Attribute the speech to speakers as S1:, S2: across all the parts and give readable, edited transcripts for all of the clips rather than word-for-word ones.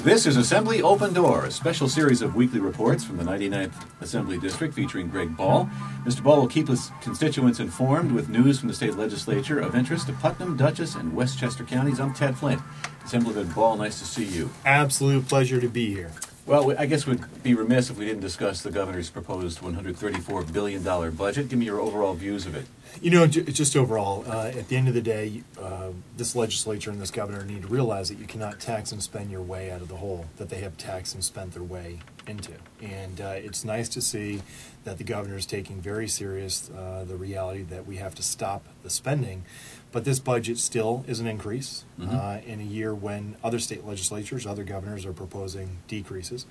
S1: This is Assembly Open Door, a special series of weekly reports from the 99th Assembly District featuring Greg Ball. Mr. Ball will keep his constituents informed with news from the state legislature of interest to Putnam, Dutchess, and Westchester counties. I'm Ted Flint. Assemblyman Ball, nice to see you.
S2: Absolute pleasure to be here.
S1: Well, I guess we'd be remiss if we didn't discuss the governor's proposed $134 billion budget. Give me your overall views of it.
S2: You know, just overall, at the end of the day, this legislature and this governor need to realize that you cannot tax and spend your way out of the hole that they have taxed and spent their way into. And it's nice to see that the governor is taking very serious the reality that we have to stop the spending. But this budget still is an increase in a year when other state legislatures, other governors are proposing decreases.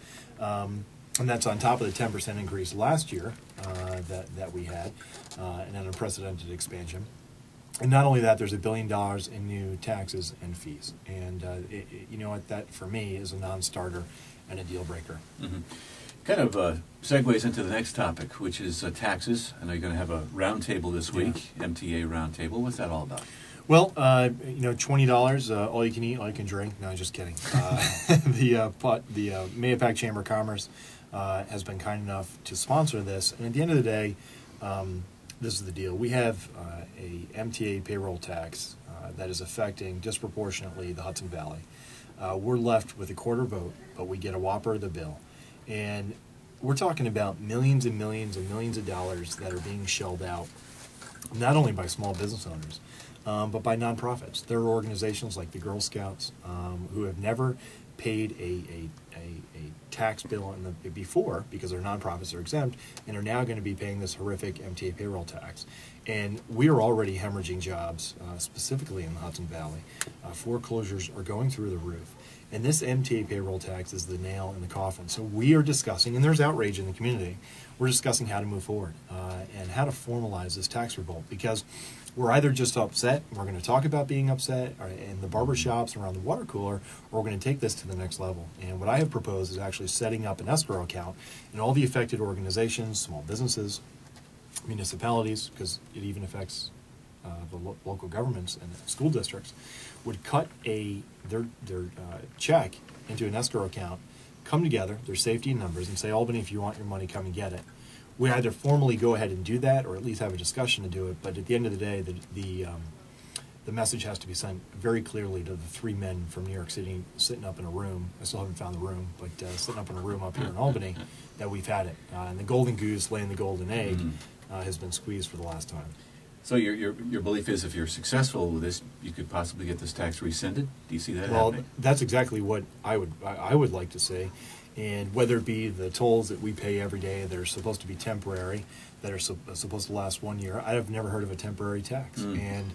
S2: And that's on top of the 10% increase last year that we had, and an unprecedented expansion. And not only that, there's $1 billion in new taxes and fees. And you know what, that for me is a non-starter and a deal breaker.
S1: Kind of segues into the next topic, which is taxes. I know you're going to have a roundtable this week, MTA roundtable. What's that all about?
S2: Well, you know, $20, all you can eat, all you can drink. No, just kidding. The Mahopac Chamber of Commerce has been kind enough to sponsor this. And at the end of the day, this is the deal. We have a MTA payroll tax that is affecting disproportionately the Hudson Valley. We're left with a quarter vote, but we get a whopper of the bill. And we're talking about millions and millions and millions of dollars that are being shelled out, not only by small business owners, but by nonprofits. There are organizations like the Girl Scouts who have never paid a tax bill before because their nonprofits are exempt and are now going to be paying this horrific MTA payroll tax. And we are already hemorrhaging jobs, specifically in the Hudson Valley. Foreclosures are going through the roof. And this MTA payroll tax is the nail in the coffin. So we are discussing, and there's outrage in the community, we're discussing how to move forward and how to formalize this tax revolt, because we're either just upset, and we're going to talk about being upset in the barber shops around the water cooler, or we're going to take this to the next level. And what I have proposed is actually setting up an escrow account in all the affected organizations, small businesses, municipalities, because it even affects the local governments and school districts, would cut their check into an escrow account, come together, their safety in numbers, and say, Albany, if you want your money, come and get it. We either formally go ahead and do that, or at least have a discussion to do it. But at the end of the day, the message has to be sent very clearly to the three men from New York City sitting up in a room. I still haven't found the room, but sitting up in a room up here in Albany, that we've had it. And the golden goose laying the golden egg has been squeezed for the last time.
S1: So your belief is if you're successful with this, you could possibly get this tax rescinded? Do you see that happening?
S2: Well, that's exactly what I would like to see. And whether it be the tolls that we pay every day that are supposed to be temporary, that are supposed to last 1 year, I have never heard of a temporary tax. And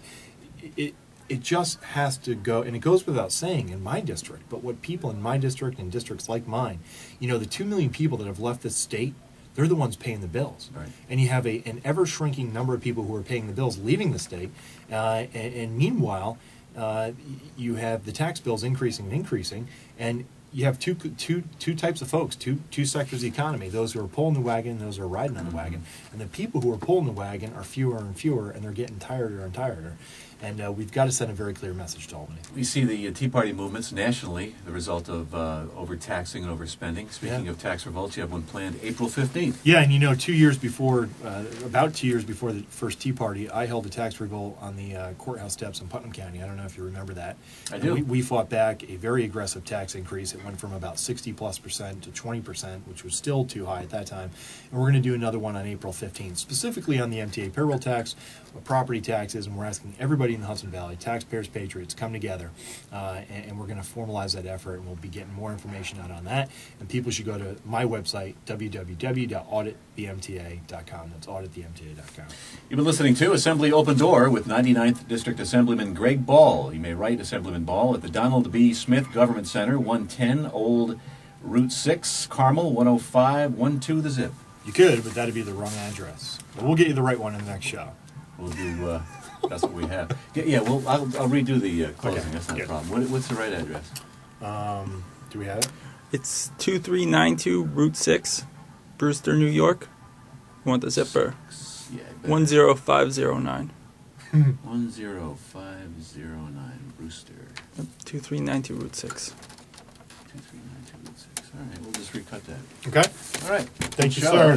S2: it just has to go, and it goes without saying in my district, but what people in my district and districts like mine, you know, the 2 million people that have left this state, they're the ones paying the bills. Right. And you have an ever-shrinking number of people who are paying the bills leaving the state, and meanwhile, you have the tax bills increasing and increasing, and you have two types of folks, two sectors of the economy, those who are pulling the wagon, those who are riding on the wagon. And the people who are pulling the wagon are fewer and fewer, and they're getting tireder and tireder. And we've got to send a very clear message to Albany.
S1: We see the Tea Party movements nationally, the result of overtaxing and overspending. Speaking of tax revolts, you have one planned April 15th.
S2: Yeah, and you know, 2 years before, about 2 years before the first Tea Party, I held a tax revolt on the courthouse steps in Putnam County. I don't know if you remember that.
S1: I do.
S2: We fought back a very aggressive tax increase. It went from about 60+% to 20%, which was still too high at that time. And we're going to do another one on April 15th, specifically on the MTA payroll tax, property taxes, and we're asking everybody in the Hudson Valley, taxpayers, patriots, come together, and we're going to formalize that effort, and we'll be getting more information out on that. And people should go to my website, www.auditthemta.com. That's auditthemta.com.
S1: You've been listening to Assembly Open Door with 99th District Assemblyman Greg Ball. You may write Assemblyman Ball at the Donald B. Smith Government Center, 110 Old Route 6, Carmel, 10512 the zip.
S2: You could, but that'd be the wrong address. But we'll get you the right one in the next show.
S1: We'll do. That's what we have. Yeah. Well, I'll redo the closing. Okay. That's not a problem. What's the right address?
S2: Do we have it?
S3: It's 2392 Route 6, Brewster, New York. You want the zipper?
S1: Yeah.
S3: 10509.
S1: 10509 Brewster.
S3: 2392 Route 6.
S1: 2392 Route 6. All right, we'll just recut that.
S2: Okay.
S1: All right.
S2: Thank you,
S1: Good show.
S2: sir.